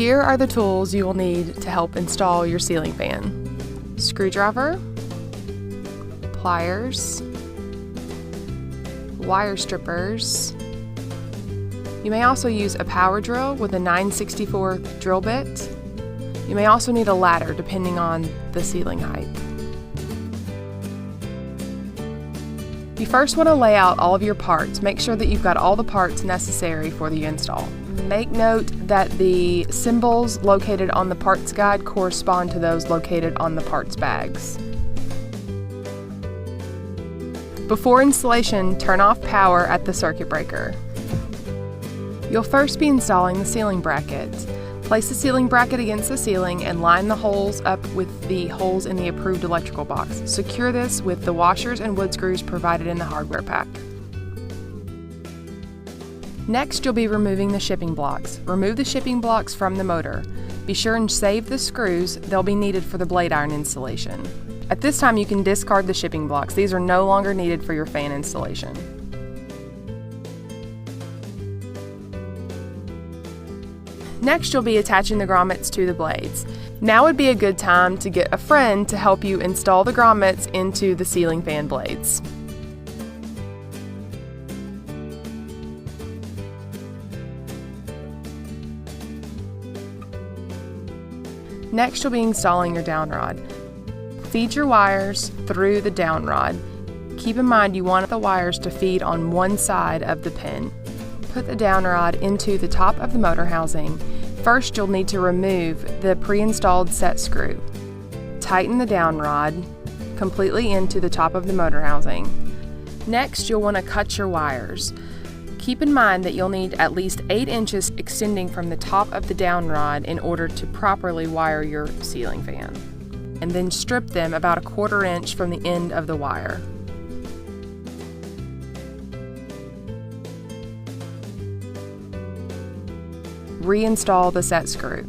Here are the tools you will need to help install your ceiling fan: screwdriver, pliers, wire strippers. You may also use a power drill with a 9/64 drill bit. You may also need a ladder depending on the ceiling height. You first want to lay out all of your parts. Make sure that you've got all the parts necessary for the install. Make note that the symbols located on the parts guide correspond to those located on the parts bags. Before installation, turn off power at the circuit breaker. You'll first be installing the ceiling bracket. Place the ceiling bracket against the ceiling and line the holes up with the holes in the approved electrical box. Secure this with the washers and wood screws provided in the hardware pack. Next, you'll be removing the shipping blocks. Remove the shipping blocks from the motor. Be sure and save the screws. They'll be needed for the blade iron installation. At this time, you can discard the shipping blocks. These are no longer needed for your fan installation. Next, you'll be attaching the grommets to the blades. Now would be a good time to get a friend to help you install the grommets into the ceiling fan blades. Next, you'll be installing your downrod. Feed your wires through the downrod. Keep in mind you want the wires to feed on one side of the pin. Put the downrod into the top of the motor housing. First, you'll need to remove the pre-installed set screw. Tighten the downrod completely into the top of the motor housing. Next, you'll want to cut your wires. Keep in mind that you'll need at least 8 inches extending from the top of the downrod in order to properly wire your ceiling fan. And then strip them about 1/4 inch from the end of the wire. Reinstall the set screw.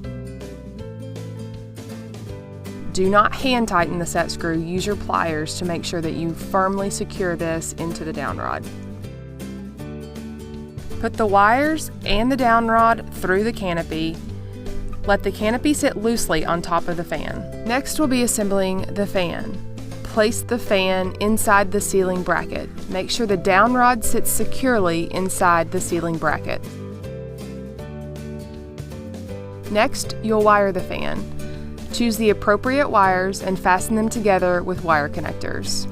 Do not hand tighten the set screw. Use your pliers to make sure that you firmly secure this into the downrod. Put the wires and the downrod through the canopy. Let the canopy sit loosely on top of the fan. Next, we'll be assembling the fan. Place the fan inside the ceiling bracket. Make sure the downrod sits securely inside the ceiling bracket. Next, you'll wire the fan. Choose the appropriate wires and fasten them together with wire connectors.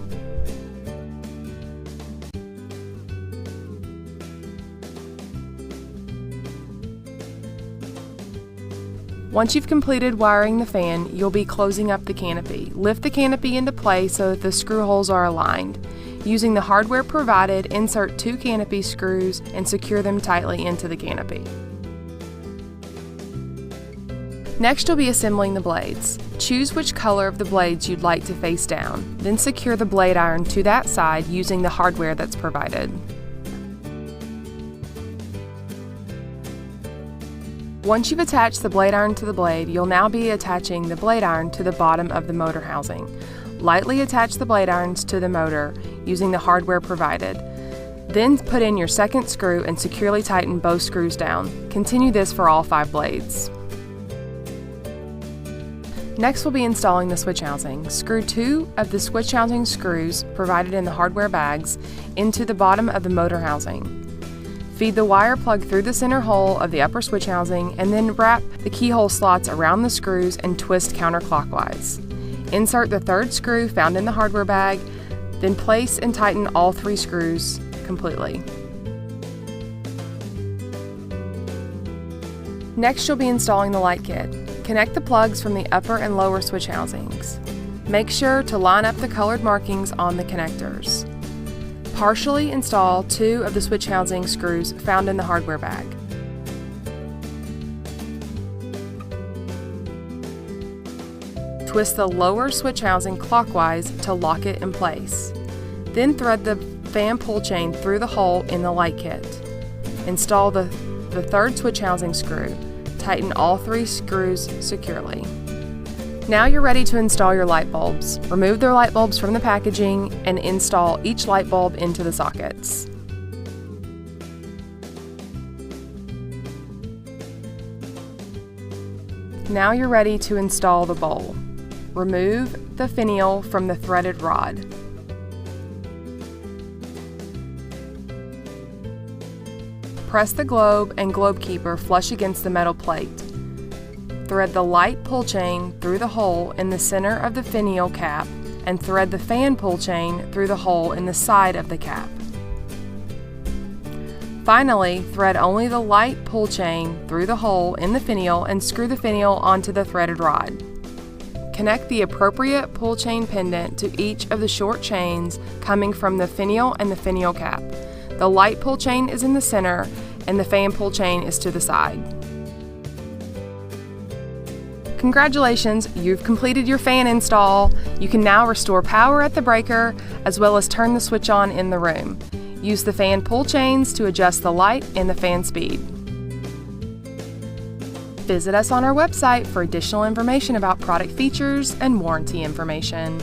Once you've completed wiring the fan, you'll be closing up the canopy. Lift the canopy into place so that the screw holes are aligned. Using the hardware provided, insert 2 canopy screws and secure them tightly into the canopy. Next, you'll be assembling the blades. Choose which color of the blades you'd like to face down. Then secure the blade iron to that side using the hardware that's provided. Once you've attached the blade iron to the blade, you'll now be attaching the blade iron to the bottom of the motor housing. Lightly attach the blade irons to the motor using the hardware provided. Then put in your second screw and securely tighten both screws down. Continue this for all 5 blades. Next, we'll be installing the switch housing. Screw 2 of the switch housing screws provided in the hardware bags into the bottom of the motor housing. Feed the wire plug through the center hole of the upper switch housing and then wrap the keyhole slots around the screws and twist counterclockwise. Insert the 3rd screw found in the hardware bag, then place and tighten all 3 screws completely. Next, you'll be installing the light kit. Connect the plugs from the upper and lower switch housings. Make sure to line up the colored markings on the connectors. Partially install 2 of the switch housing screws found in the hardware bag. Twist the lower switch housing clockwise to lock it in place. Then thread the fan pull chain through the hole in the light kit. Install the 3rd switch housing screw. Tighten all 3 screws securely. Now you're ready to install your light bulbs. Remove the light bulbs from the packaging and install each light bulb into the sockets. Now you're ready to install the bowl. Remove the finial from the threaded rod. Press the globe and globe keeper flush against the metal plate. Thread the light pull chain through the hole in the center of the finial cap and thread the fan pull chain through the hole in the side of the cap. Finally, thread only the light pull chain through the hole in the finial and screw the finial onto the threaded rod. Connect the appropriate pull chain pendant to each of the short chains coming from the finial and the finial cap. The light pull chain is in the center and the fan pull chain is to the side. Congratulations, you've completed your fan install. You can now restore power at the breaker as well as turn the switch on in the room. Use the fan pull chains to adjust the light and the fan speed. Visit us on our website for additional information about product features and warranty information.